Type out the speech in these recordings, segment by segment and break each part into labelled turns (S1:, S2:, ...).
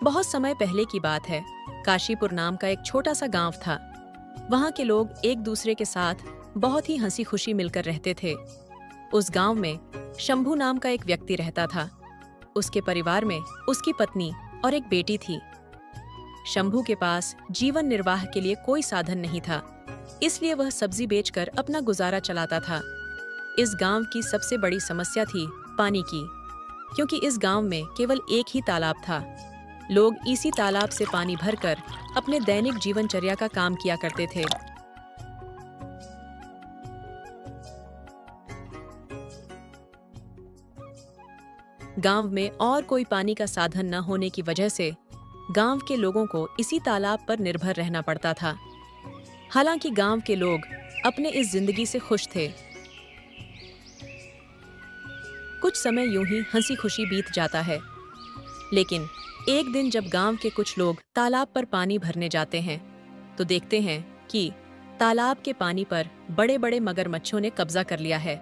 S1: बहुत समय पहले की बात है। काशीपुर नाम का एक छोटा सा गांव था। वहां के लोग एक दूसरे के साथ बहुत ही हंसी खुशी मिलकर रहते थे। उस गांव में शंभू नाम का एक व्यक्ति रहता था। उसके परिवार में उसकी पत्नी और एक बेटी थी। शंभू के पास जीवन निर्वाह के लिए कोई साधन नहीं था, इसलिए वह सब्जी बेचकर अपना गुजारा चलाता था। इस गांव की सबसे बड़ी समस्या थी पानी की, क्योंकि इस गांव में केवल एक ही तालाब था। लोग इसी तालाब से पानी भरकर अपने दैनिक जीवनचर्या का काम किया करते थे। गांव में और कोई पानी का साधन न होने की वजह से गांव के लोगों को इसी तालाब पर निर्भर रहना पड़ता था। हालांकि गांव के लोग अपने इस जिंदगी से खुश थे। कुछ समय यूं ही हंसी खुशी बीत जाता है, लेकिन एक दिन जब गांव के कुछ लोग तालाब पर पानी भरने जाते हैं, तो देखते हैं कि तालाब के पानी पर बड़े बड़े मगरमच्छों ने कब्जा कर लिया है।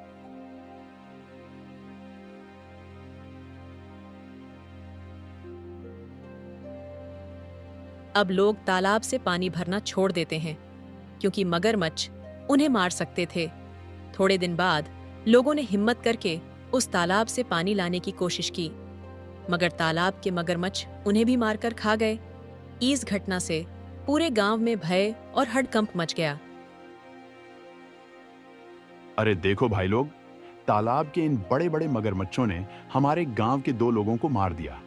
S1: अब लोग तालाब से पानी भरना छोड़ देते हैं, क्योंकि मगरमच्छ उन्हें मार सकते थे। थोड़े दिन बाद लोगों ने हिम्मत करके उस तालाब से पानी लाने की कोशिश की, मगर तालाब के मगरमच्छ उन्हें भी मारकर खा गए। इस घटना से पूरे गांव में भय और हड़कंप मच गया।
S2: अरे देखो भाई लोग, तालाब के इन बड़े बड़े मगरमच्छों ने हमारे गांव के 2 लोगों को मार दिया।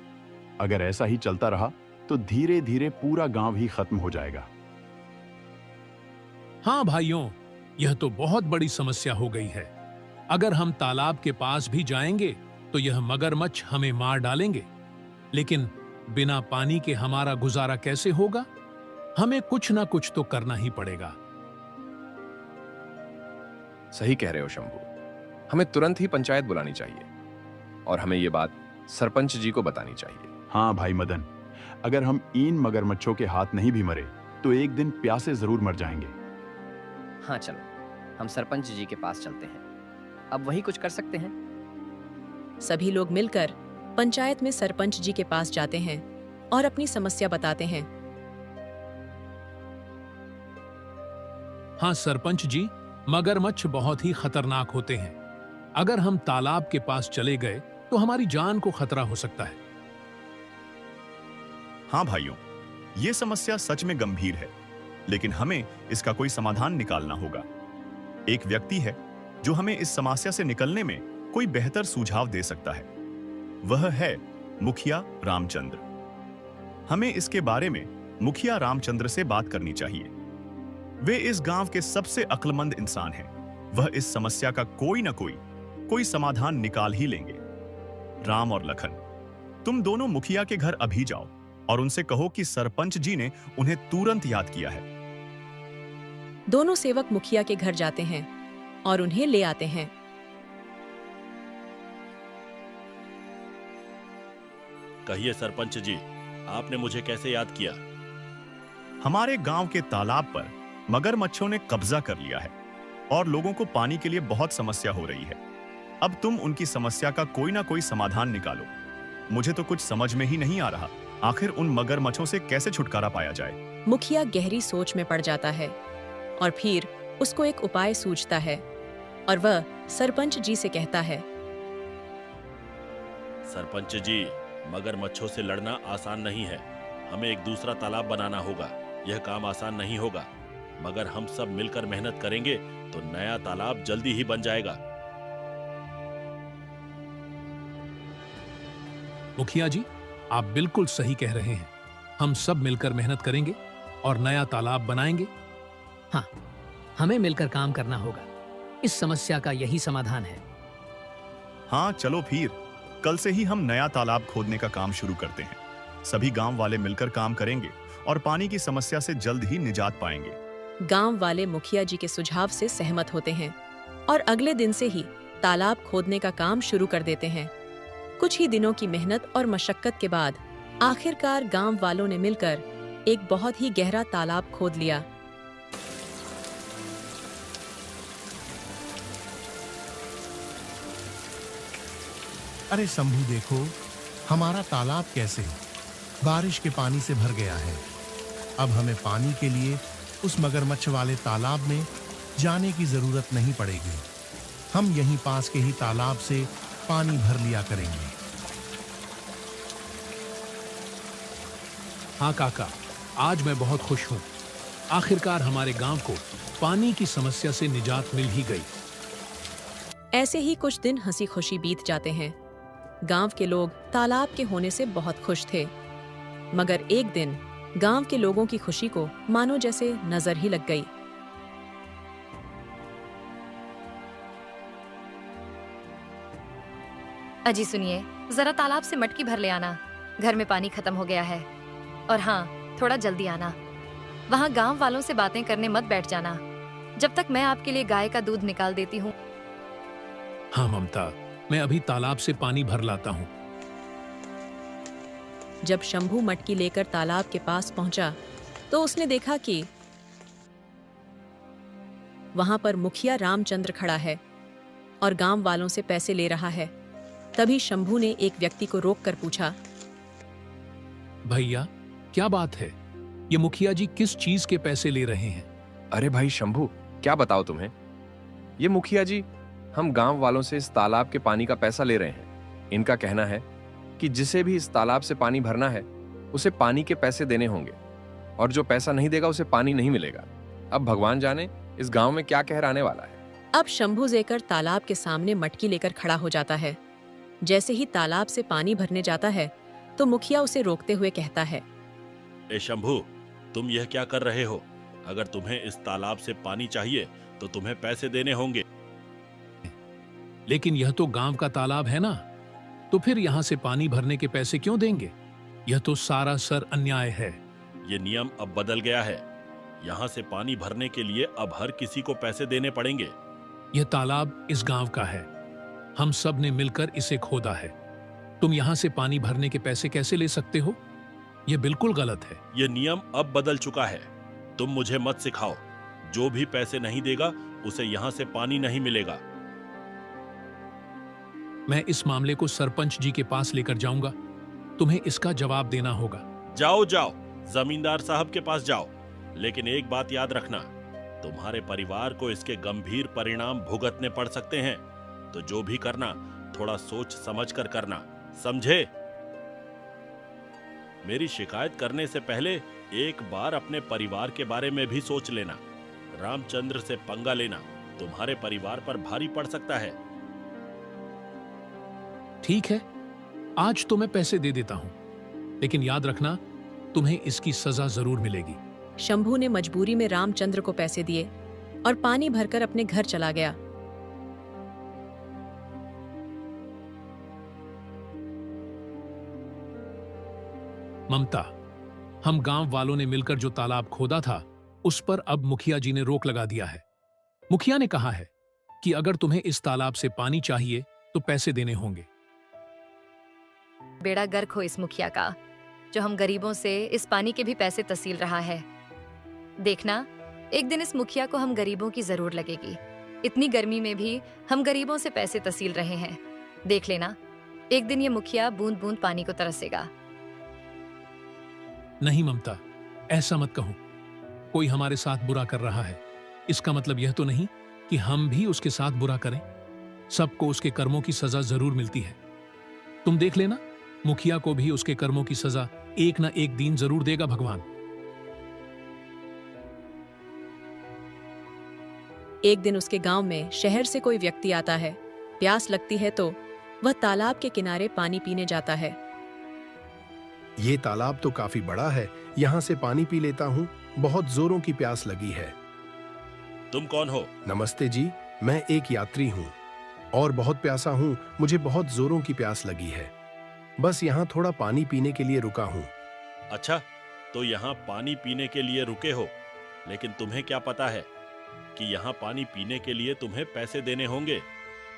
S2: अगर ऐसा ही चलता रहा तो धीरे धीरे पूरा गांव ही खत्म हो जाएगा।
S3: हाँ भाइयों, यह तो बहुत बड़ी समस्या हो गई है। अगर हम तालाब के पास भी जाएंगे तो यह मगरमच्छ हमें मार डालेंगे। लेकिन बिना पानी के हमारा गुजारा कैसे होगा? हमें कुछ ना कुछ तो करना ही पड़ेगा।
S4: सही कह रहे हो शंभू, हमें तुरंत ही पंचायत बुलानी चाहिए और हमें यह बात सरपंच जी को बतानी चाहिए।
S2: हाँ भाई मदन, अगर हम इन मगरमच्छों के हाथ नहीं भी मरे तो एक दिन प्यासे जरूर मर जाएंगे।
S5: हाँ चलो, हम सरपंच जी के पास चलते हैं। अब वही कुछ कर सकते हैं।
S1: सभी लोग मिलकर पंचायत में सरपंच जी के पास जाते हैं और अपनी समस्या बताते हैं।
S3: हाँ सरपंच जी, मगरमच्छ बहुत ही खतरनाक होते हैं। अगर हम तालाब के पास चले गए तो हमारी जान को खतरा हो सकता है।
S6: हाँ भाइयों, ये समस्या सच में गंभीर है, लेकिन हमें इसका कोई समाधान निकालना होगा। एक व्यक्ति है जो हमें इस समस्या से निकलने में कोई बेहतर सुझाव दे सकता है। वह है मुखिया रामचंद्र। हमें इसके बारे में मुखिया रामचंद्र से बात करनी चाहिए। वे इस गांव के सबसे अक्लमंद इंसान हैं। वह इस समस्या का कोई ना कोई समाधान निकाल ही लेंगे। राम और लखन, तुम दोनों मुखिया के घर अभी जाओ और उनसे कहो कि सरपंच जी ने उन्हें तुरंत याद किया है।
S1: दोनों सेवक मुखिया के घर जाते हैं और उन्हें ले आते हैं।
S7: कहिए सरपंच जी, आपने मुझे कैसे याद किया?
S6: हमारे गांव के तालाब पर मगरमच्छों ने कब्जा कर लिया है और लोगों को पानी के लिए बहुत समस्या हो रही है। अब तुम उनकी समस्या का कोई ना कोई समाधान निकालो। मुझे तो कुछ समझ में ही नहीं आ रहा, आखिर उन मगरमच्छों से कैसे छुटकारा पाया जाए।
S1: मुखिया गहरी सोच में पड़ जाता है और फिर उसको एक उपाय सूझता है और वह सरपंच जी से कहता है।
S7: सरपंच जी, मगरमच्छों से लड़ना आसान नहीं है। हमें एक दूसरा तालाब बनाना होगा। यह काम आसान नहीं होगा, मगर हम सब मिलकर मेहनत करेंगे तो नया तालाब जल्दी ही बन जाएगा।
S3: मुखिया जी, आप बिल्कुल सही कह रहे हैं। हम सब मिलकर मेहनत करेंगे और नया तालाब बनाएंगे।
S8: हाँ, हमें मिलकर काम करना होगा। इस समस्या का यही समाधान है।
S6: हाँ चलो फिर, कल से ही हम नया तालाब खोदने का काम शुरू करते हैं। सभी गांव वाले मिलकर काम करेंगे और पानी की समस्या से जल्द ही निजात पाएंगे।
S1: गांव वाले मुखिया जी के सुझाव से सहमत होते हैं और अगले दिन से ही तालाब खोदने का काम शुरू कर देते हैं। कुछ ही दिनों की मेहनत और मशक्कत के बाद आखिरकार गांव वालों ने मिलकर एक बहुत ही गहरा तालाब खोद लिया।
S9: अरे शंभू देखो, हमारा तालाब कैसे है? बारिश के पानी से भर गया है। अब हमें पानी के लिए उस मगरमच्छ वाले तालाब में जाने की जरूरत नहीं पड़ेगी। हम यहीं पास के ही तालाब से पानी भर लिया करेंगे।
S3: हाँ काका, आज मैं बहुत खुश हूँ। आखिरकार हमारे गांव को पानी की समस्या से निजात मिल ही गई।
S1: ऐसे ही कुछ दिन हंसी खुशी बीत जाते हैं। गांव के लोग तालाब के होने से बहुत खुश थे, मगर एक दिन गांव के लोगों की खुशी को मानो जैसे नजर ही लग गई।
S10: अजी सुनिए, जरा तालाब से मटकी भर ले आना। घर में पानी खत्म हो गया है। और हाँ, थोड़ा जल्दी आना। वहाँ गांव वालों से बातें करने मत बैठ जाना जब तक मैं आपके लिए गाय का दूध निकाल देती हूँ।
S3: हाँ ममता, मैं अभी तालाब से पानी भर लाता हूँ।
S1: जब शंभू मटकी लेकर तालाब के पास पहुंचा तो उसने देखा कि वहां पर मुखिया रामचंद्र खड़ा है और गांव वालों से पैसे ले रहा है। तभी शंभू ने एक व्यक्ति को रोककर पूछा,
S3: भैया क्या बात है? ये मुखिया जी किस चीज के पैसे ले रहे हैं?
S4: अरे भाई शंभू, क्या बताओ तुम्हें। ये मुखिया जी हम गांव वालों से इस तालाब के पानी का पैसा ले रहे हैं। इनका कहना है कि जिसे भी इस तालाब से पानी भरना है उसे पानी के पैसे देने होंगे, और जो पैसा नहीं देगा उसे पानी नहीं मिलेगा। अब भगवान जाने इस गांव में क्या कहर आने वाला है।
S1: अब शंभू जेकर तालाब के सामने मटकी लेकर खड़ा हो जाता है। जैसे ही तालाब से पानी भरने जाता है तो मुखिया उसे रोकते हुए कहता है,
S7: ए शंभू, तुम यह क्या कर रहे हो? अगर तुम्हें इस तालाब से पानी चाहिए तो तुम्हें पैसे देने होंगे।
S3: लेकिन यह तो गांव का तालाब है ना, तो फिर यहाँ से पानी भरने के पैसे क्यों देंगे? यह तो सरासर अन्याय है।
S7: ये नियम अब बदल गया है। यहाँ से पानी भरने के लिए अब हर किसी को पैसे देने पड़ेंगे।
S3: यह तालाब इस गांव का है। हम सब ने मिलकर इसे खोदा है। तुम यहाँ से पानी भरने के पैसे कैसे ले सकते हो? यह बिल्कुल गलत है।
S7: यह नियम अब बदल चुका है। तुम मुझे मत सिखाओ। जो भी पैसे नहीं देगा उसे यहाँ से पानी नहीं मिलेगा।
S3: मैं इस मामले को सरपंच जी के पास लेकर जाऊंगा। तुम्हें इसका जवाब देना होगा।
S7: जाओ जाओ, जमींदार साहब के पास जाओ। लेकिन एक बात याद रखना, तुम्हारे परिवार को इसके गंभीर परिणाम भुगतने पड़ सकते हैं। तो जो भी करना थोड़ा सोच समझ कर करना, समझे? मेरी शिकायत करने से पहले एक बार अपने परिवार के बारे में भी सोच लेना। रामचंद्र से पंगा लेना तुम्हारे परिवार पर भारी पड़ सकता है।
S3: ठीक है, आज तो मैं पैसे दे देता हूं, लेकिन याद रखना तुम्हें इसकी सजा जरूर मिलेगी।
S1: शंभू ने मजबूरी में रामचंद्र को पैसे दिए और पानी भरकर अपने घर चला गया।
S3: ममता, हम गांव वालों ने मिलकर जो तालाब खोदा था उस पर अब मुखिया जी ने रोक लगा दिया है। मुखिया ने कहा है कि अगर तुम्हें इस तालाब से पानी चाहिए तो पैसे देने होंगे।
S10: बेड़ा गर्क हो इस मुखिया का, जो हम गरीबों से इस पानी के भी पैसे तसील रहा है। देखना, एक दिन इस मुखिया को हम गरीबों की जरूर लगेगी। इतनी गर्मी में भी हम गरीबों से पैसे तसील रहे हैं। देख लेना, एक दिन ये मुखिया बूंद बूंद पानी को तरसेगा।
S3: नहीं ममता, ऐसा मत कहो। कोई हमारे साथ बुरा कर रहा है, इसका मतलब यह तो नहीं कि हम भी उसके साथ बुरा करें। सबको उसके कर्मों की सजा जरूर मिलती है। तुम देख लेना, मुखिया को भी उसके कर्मों की सजा एक ना एक दिन जरूर देगा भगवान।
S1: एक दिन उसके गांव में शहर से कोई व्यक्ति आता है। प्यास लगती है तो वह तालाब के किनारे पानी पीने जाता है।
S9: ये तालाब तो काफी बड़ा है, यहाँ से पानी पी लेता हूँ। बहुत जोरों की प्यास लगी है।
S7: तुम कौन हो?
S9: नमस्ते जी, मैं एक यात्री हूँ और बहुत प्यासा हूँ। मुझे बहुत जोरों की प्यास लगी है। बस यहाँ थोड़ा पानी पीने के लिए रुका हूँ।
S7: अच्छा, तो यहाँ पानी पीने के लिए रुके हो, लेकिन तुम्हें क्या पता है कि यहाँ पानी पीने के लिए तुम्हें पैसे देने होंगे?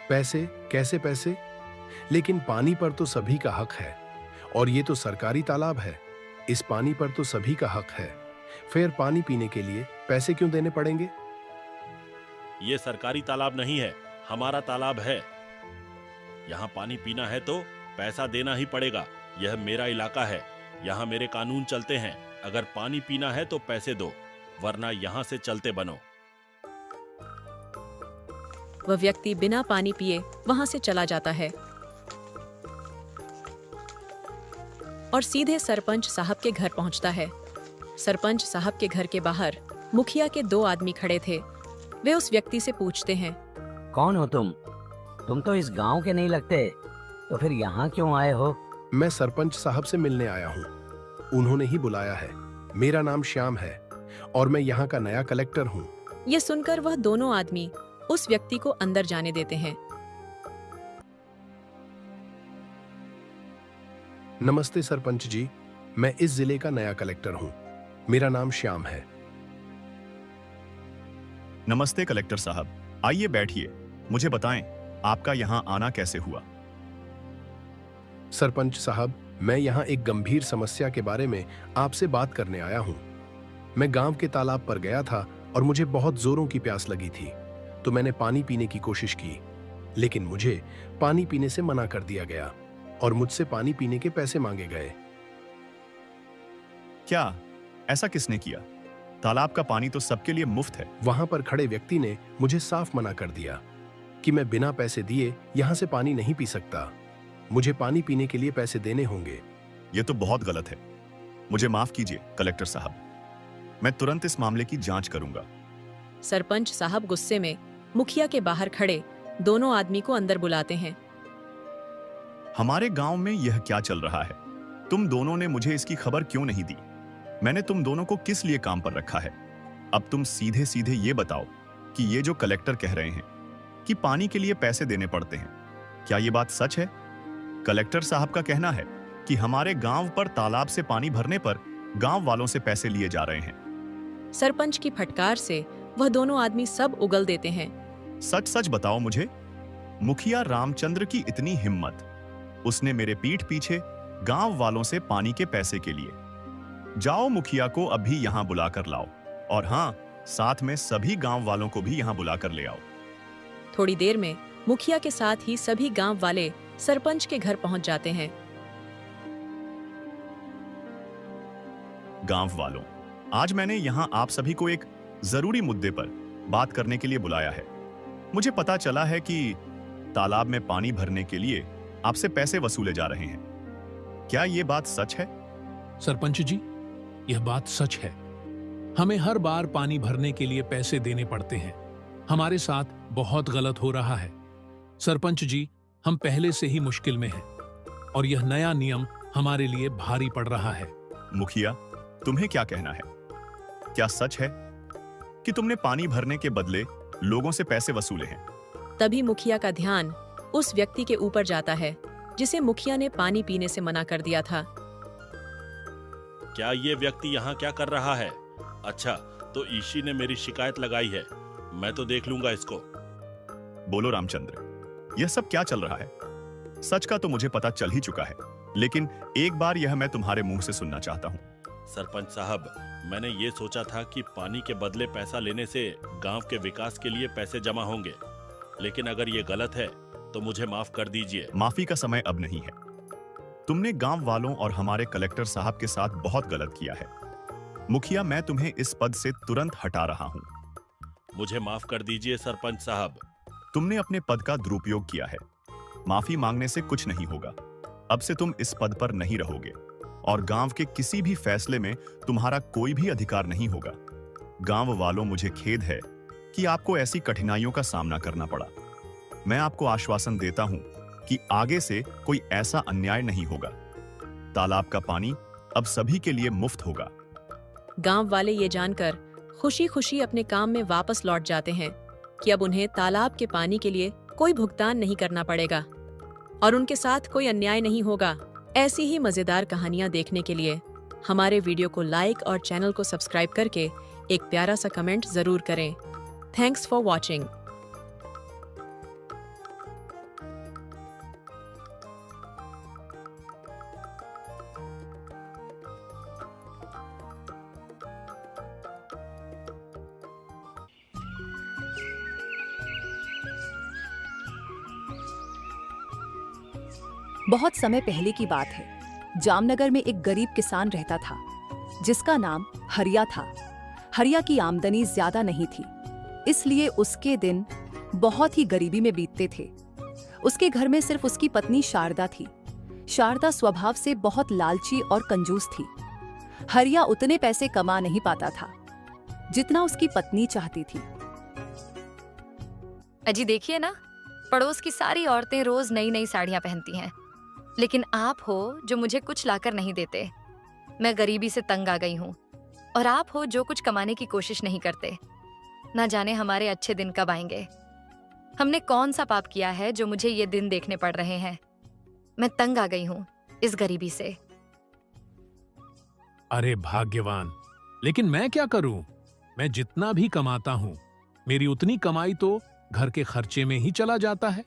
S9: पैसे? कैसे पैसे? लेकिन पानी पर तो सभी का हक है, और ये तो सरकारी तालाब है। इस पानी पर तो सभी का हक है। फिर पानी पीने के लिए पैसे क्यों देने पड़ेंगे?
S7: ये सरकारी तालाब नहीं है, हमारा तालाब है। यहाँ पानी पीना है तो पैसा देना ही पड़ेगा। यह मेरा इलाका है। यहाँ मेरे कानून चलते हैं। अगर पानी पीना है तो पैसे दो, वरना यहाँ से चलते बनो।
S1: वह व्यक्ति बिना पानी पिए वहां से चला जाता है और सीधे सरपंच साहब के घर पहुंचता है। सरपंच साहब के घर के बाहर मुखिया के 2 आदमी खड़े थे। वे उस व्यक्ति से पूछते हैं,
S11: कौन हो तुम? तुम तो इस गांव के नहीं लगते, तो फिर यहाँ क्यों आए हो?
S9: मैं सरपंच साहब से मिलने आया हूँ। उन्होंने ही बुलाया है। मेरा नाम श्याम है और मैं यहाँ का नया कलेक्टर हूँ।
S1: ये सुनकर वह दोनों आदमी उस व्यक्ति को अंदर जाने देते हैं।
S9: नमस्ते सरपंच जी, मैं इस जिले का नया कलेक्टर हूँ। मेरा नाम श्याम है।
S6: नमस्ते कलेक्टर साहब, आइए बैठिए। मुझे बताएं, आपका यहाँ आना कैसे हुआ?
S9: सरपंच साहब, मैं यहाँ एक गंभीर समस्या के बारे में आपसे बात करने आया हूँ। मैं गांव के तालाब पर गया था और मुझे बहुत जोरों की प्यास लगी थी, तो मैंने पानी पीने की कोशिश की, लेकिन मुझे पानी पीने से मना कर दिया गया और मुझसे पानी पीने के पैसे मांगे गए।
S6: क्या ऐसा किसने किया? तालाब का पानी तो सबके लिए मुफ्त है।
S9: वहां पर खड़े व्यक्ति ने मुझे साफ मना कर दिया कि मैं बिना पैसे दिए यहाँ से पानी नहीं पी सकता। मुझे पानी पीने के लिए पैसे देने होंगे।
S6: ये तो बहुत गलत है। मुझे माफ कीजिए कलेक्टर साहब, मैं तुरंत इस मामले की जांच करूंगा।
S1: सरपंच साहब गुस्से में मुखिया के बाहर खड़े दोनों आदमी को अंदर बुलाते हैं।
S6: हमारे गांव में यह क्या चल रहा है? तुम दोनों ने मुझे इसकी खबर क्यों नहीं दी? मैंने तुम दोनों को किस लिए काम पर रखा है? अब तुम सीधे सीधे ये बताओ कि ये जो कलेक्टर कह रहे हैं कि पानी के लिए पैसे देने पड़ते हैं, क्या ये बात सच है? कलेक्टर साहब का कहना है कि हमारे गांव पर तालाब से पानी भरने पर गांव वालों से पैसे लिए जा रहे हैं।
S1: सरपंच की फटकार से वह दोनों आदमी सब उगल देते हैं।
S6: सच सच बताओ मुझे, मुखिया रामचंद्र की इतनी हिम्मत, उसने मेरे पीठ पीछे गांव वालों से पानी के पैसे के लिए। जाओ मुखिया को अभी यहां बुलाकर लाओ, और हां, साथ में सभी गांव वालों को भी यहां बुलाकर ले आओ।
S1: थोड़ी देर में मुखिया के साथ ही सभी गांव वाले सरपंच के घर पहुंच जाते हैं।
S6: गांव वालों, आज मैंने यहां आप सभी को एक जरूरी मुद्दे पर बात करने के लिए बुलाया है। मुझे पता चला है कि तालाब में पानी भरने के लिए आपसे पैसे वसूले जा रहे हैं। क्या ये बात सच है?
S3: सरपंच जी, यह बात सच है। हमें हर बार पानी भरने के लिए पैसे देने पड़ते हैं। हमारे साथ बहुत गलत हो रहा है। सरपंच जी, हम पहले से ही मुश्किल में हैं और यह नया नियम हमारे लिए भारी पड़ रहा है।
S6: मुखिया, तुम्हें क्या कहना है? क्या सच है कि तुमने पानी भरने के बदले लोगों से पैसे वसूले हैं?
S1: तभी मुखिया का ध्यान उस व्यक्ति के ऊपर जाता है जिसे मुखिया ने पानी पीने से मना कर दिया था।
S7: क्या ये व्यक्ति यहाँ क्या कर रहा है? अच्छा, तो ईशी ने मेरी शिकायत लगाई है। मैं तो देख लूंगा इसको।
S6: बोलो रामचंद्र, यह सब क्या चल रहा है? सच का तो मुझे पता चल ही चुका है, लेकिन एक बार यह मैं तुम्हारे मुंह से सुनना चाहता हूँ।
S7: सरपंच साहब, मैंने ये सोचा था कि पानी के बदले पैसा लेने से गांव के विकास के लिए पैसे जमा होंगे, लेकिन अगर ये गलत है तो मुझे माफ कर दीजिए।
S6: माफी का समय अब नहीं है। तुमने गांव वालों और हमारे कलेक्टर साहब के साथ बहुत गलत किया है। मुखिया, मैं तुम्हें इस पद से तुरंत हटा रहा हूँ।
S7: मुझे माफ कर दीजिए सरपंच साहब।
S6: तुमने अपने पद का दुरुपयोग किया है। माफी मांगने से कुछ नहीं होगा। अब से तुम इस पद पर नहीं रहोगे और गांव के किसी भी फैसले में तुम्हारा कोई भी अधिकार नहीं होगा। गांव वालों, मुझे खेद है कि आपको ऐसी कठिनाइयों का सामना करना पड़ा। मैं आपको आश्वासन देता हूं कि आगे से कोई ऐसा अन्याय नहीं होगा। तालाब का पानी अब सभी के लिए मुफ्त होगा।
S1: गांव वाले ये जानकर खुशी खुशी अपने काम में वापस लौट जाते हैं कि अब उन्हें तालाब के पानी के लिए कोई भुगतान नहीं करना पड़ेगा और उनके साथ कोई अन्याय नहीं होगा। ऐसी ही मजेदार कहानियां देखने के लिए हमारे वीडियो को लाइक और चैनल को सब्सक्राइब करके एक प्यारा सा कमेंट जरूर करें। Thanks for watching.
S12: बहुत समय पहले की बात है। जामनगर में एक गरीब किसान रहता था जिसका नाम हरिया था। हरिया की आमदनी ज्यादा नहीं थी, इसलिए उसके दिन बहुत ही गरीबी में बीतते थे। उसके घर में सिर्फ उसकी पत्नी शारदा थी। शारदा स्वभाव से बहुत लालची और कंजूस थी। हरिया उतने पैसे कमा नहीं पाता था जितना उसकी पत्नी चाहती थी।
S10: अजी देखिए ना, पड़ोस की सारी औरतें रोज नई नई साड़ियां पहनती हैं, लेकिन आप हो जो मुझे कुछ लाकर नहीं देते। मैं गरीबी से तंग आ गई हूँ, और आप हो जो कुछ कमाने की कोशिश नहीं करते। ना जाने हमारे अच्छे दिन कब आएंगे। हमने कौन सा पाप किया है जो मुझे ये दिन देखने पड़ रहे हैं। मैं तंग आ गई हूँ इस गरीबी से।
S3: अरे भाग्यवान, लेकिन मैं क्या करूं? मैं जितना भी कमाता हूं, मेरी उतनी कमाई तो घर के खर्चे में ही चला जाता है।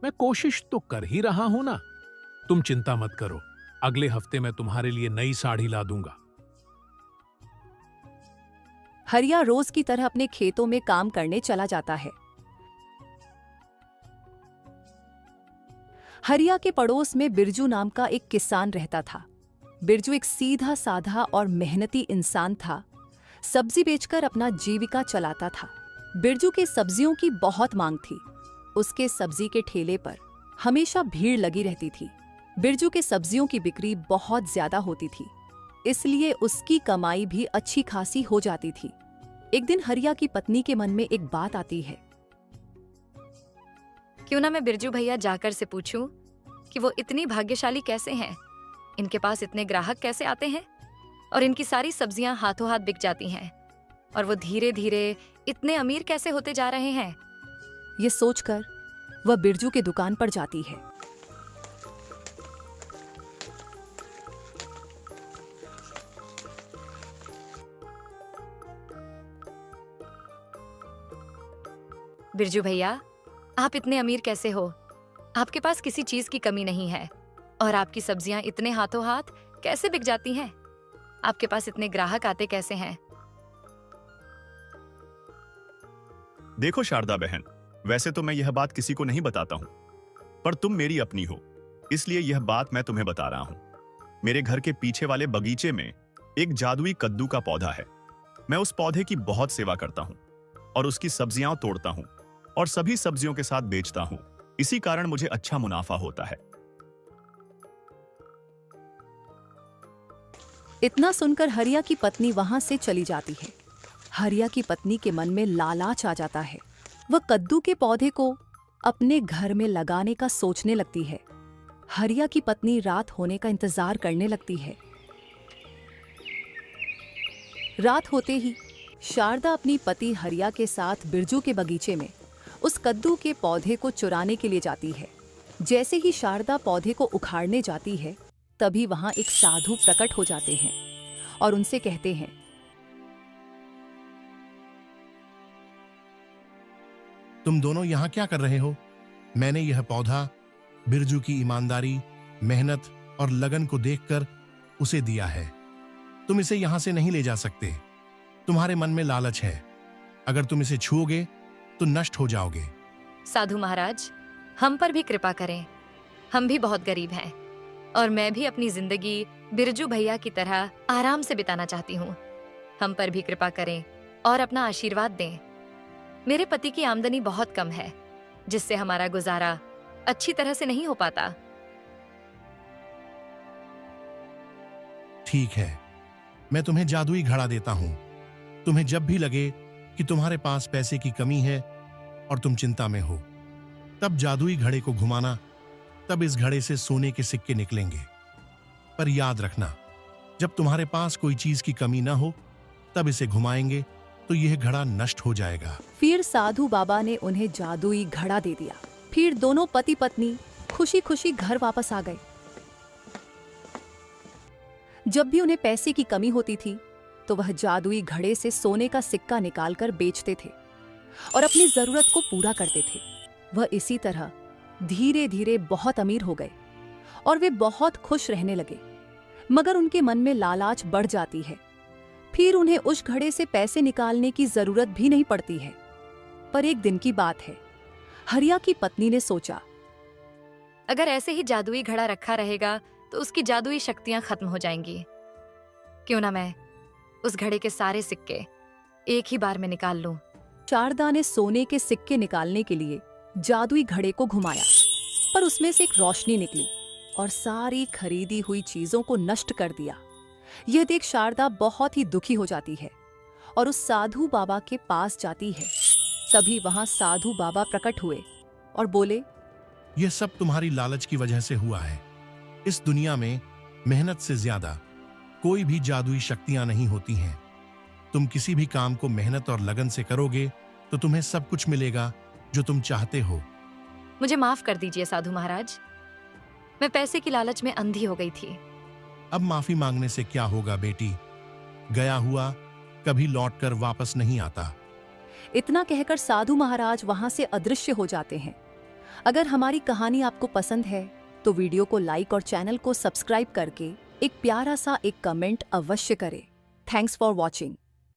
S3: मैं कोशिश तो कर ही रहा हूं ना। तुम चिंता मत करो, अगले हफ्ते मैं तुम्हारे लिए नई साड़ी ला दूंगा।
S12: हरिया रोज की तरह अपने खेतों में काम करने चला जाता है। हरिया के पड़ोस में बिरजू नाम का एक किसान रहता था। बिरजू एक सीधा साधा और मेहनती इंसान था। सब्जी बेचकर अपना जीविका चलाता था। बिरजू के सब्जियों की बहुत मांग थी। उसके सब्जी के ठेले पर हमेशा भीड़ लगी रहती थी। बिरजू के सब्जियों की बिक्री बहुत ज्यादा होती थी, इसलिए उसकी कमाई भी अच्छी खासी हो जाती थी। एक दिन हरिया की पत्नी के मन में एक बात आती है।
S10: क्यों ना मैं बिरजू भैया जाकर से पूछूं कि वो इतनी भाग्यशाली कैसे हैं, इनके पास इतने ग्राहक कैसे आते हैं और इनकी सारी सब्जियां हाथों हाथ बिक जाती हैं, और वो धीरे धीरे इतने अमीर कैसे होते जा रहे हैं।
S12: ये सोचकर वह बिरजू के दुकान पर जाती है।
S10: बिरजू भैया, आप इतने अमीर कैसे हो? आपके पास किसी चीज की कमी नहीं है, और आपकी सब्जियां इतने हाथों हाथ कैसे बिक जाती हैं? आपके पास इतने ग्राहक आते कैसे हैं?
S6: देखो शारदा बहन, वैसे तो मैं यह बात किसी को नहीं बताता हूं, पर तुम मेरी अपनी हो, इसलिए यह बात मैं तुम्हें बता रहा हूं। मेरे घर के पीछे वाले बगीचे में एक जादुई कद्दू का पौधा है। मैं उस पौधे की बहुत सेवा करता हूं और उसकी सब्जियां तोड़ता हूं और सभी सब्जियों के साथ बेचता हूं। इसी कारण मुझे अच्छा मुनाफा होता है।
S12: इतना सुनकर हरिया की पत्नी वहां से चली जाती है। हरिया की पत्नी के मन में लालच आ जाता है। वह कद्दू के पौधे को अपने घर में लगाने का सोचने लगती है। हरिया की पत्नी रात होने का इंतजार करने लगती है। रात होते ही शारदा अपनी पति हरिया के साथ बिरजू के बगीचे में उस कद्दू के पौधे को चुराने के लिए जाती है। जैसे ही शारदा पौधे को उखाड़ने जाती है, तभी वहां एक साधु प्रकट हो जाते हैं और उनसे कहते हैं,
S9: तुम दोनों यहाँ क्या कर रहे हो? मैंने यह पौधा बिरजू की ईमानदारी, मेहनत और लगन को देखकर उसे दिया है। तुम इसे यहाँ से नहीं ले जा सकते। तुम्हारे मन में लालच है। अगर तुम इसे छूओगे तो नष्ट हो जाओगे।
S10: साधु महाराज, हम पर भी कृपा करें। हम भी बहुत गरीब हैं, और मैं भी अपनी जिंदगी बिरजू भैया की तरह आराम से बिताना चाहती हूँ। हम पर भी कृपा करें और अपना आशीर्वाद दें। मेरे पति की आमदनी बहुत कम है, जिससे हमारा गुजारा अच्छी तरह से नहीं हो पाता।
S9: ठीक है, मैं तुम्हें जादुई घड़ा देता हूं। तुम्हें जब भी लगे कि तुम्हारे पास पैसे की कमी है और तुम चिंता में हो, तब जादुई घड़े को घुमाना। तब इस घड़े से सोने के सिक्के निकलेंगे। पर याद रखना, जब तुम्हारे पास कोई चीज की कमी ना हो, तब इसे घुमाएंगे तो यह घड़ा नष्ट हो जाएगा।
S12: फिर साधु बाबा ने उन्हें जादुई घड़ा दे दिया। फिर दोनों पति पत्नी खुशी खुशी घर वापस आ गए। जब भी उन्हें पैसे की कमी होती थी, तो वह जादुई घड़े से सोने का सिक्का निकालकर बेचते थे और अपनी जरूरत को पूरा करते थे। वह इसी तरह धीरे धीरे बहुत अमीर हो गए और वे बहुत खुश रहने लगे। मगर उनके मन में लालच बढ़ जाती है। फिर उन्हें उस घड़े से पैसे निकालने की जरूरत भी नहीं पड़ती है। पर एक दिन की बात है, हरिया की पत्नी ने सोचा,
S10: अगर ऐसे ही जादुई घड़ा रखा रहेगा तो उसकी जादुई शक्तियां खत्म हो जाएंगी। क्यों ना मैं उस घड़े के सारे सिक्के एक ही बार में निकाल लूं।
S12: शारदा ने सोने के सिक्के निकालने के लिए जादुई घड़े को घुमाया, पर उसमें से एक रोशनी निकली और सारी खरीदी हुई चीजों को नष्ट कर दिया। यह देख शारदा बहुत ही दुखी हो जाती है और उस साधु बाबा के पास जाती है। तभी वहां साधु बाबा प्रकट हुए और बोले,
S9: यह सब तुम्हारी लालच की वजह से हुआ है। इस दुनिया में मेहनत से ज्यादा कोई भी जादुई शक्तियां नहीं होती हैं। तुम किसी भी काम को मेहनत और लगन से करोगे तो तुम्हें सब कुछ मिलेगा जो तुम चाहते हो।
S10: मुझे माफ कर दीजिए साधु महाराज, मैं पैसे की लालच में अंधी हो गई थी।
S9: अब माफी मांगने से क्या होगा बेटी, गया हुआ कभी लौटकर वापस नहीं आता।
S12: इतना कहकर साधु महाराज वहां से अदृश्य हो जाते हैं। अगर हमारी कहानी आपको पसंद है तो वीडियो को लाइक और चैनल को सब्सक्राइब करके एक प्यारा सा एक कमेंट अवश्य करें। Thanks for watching.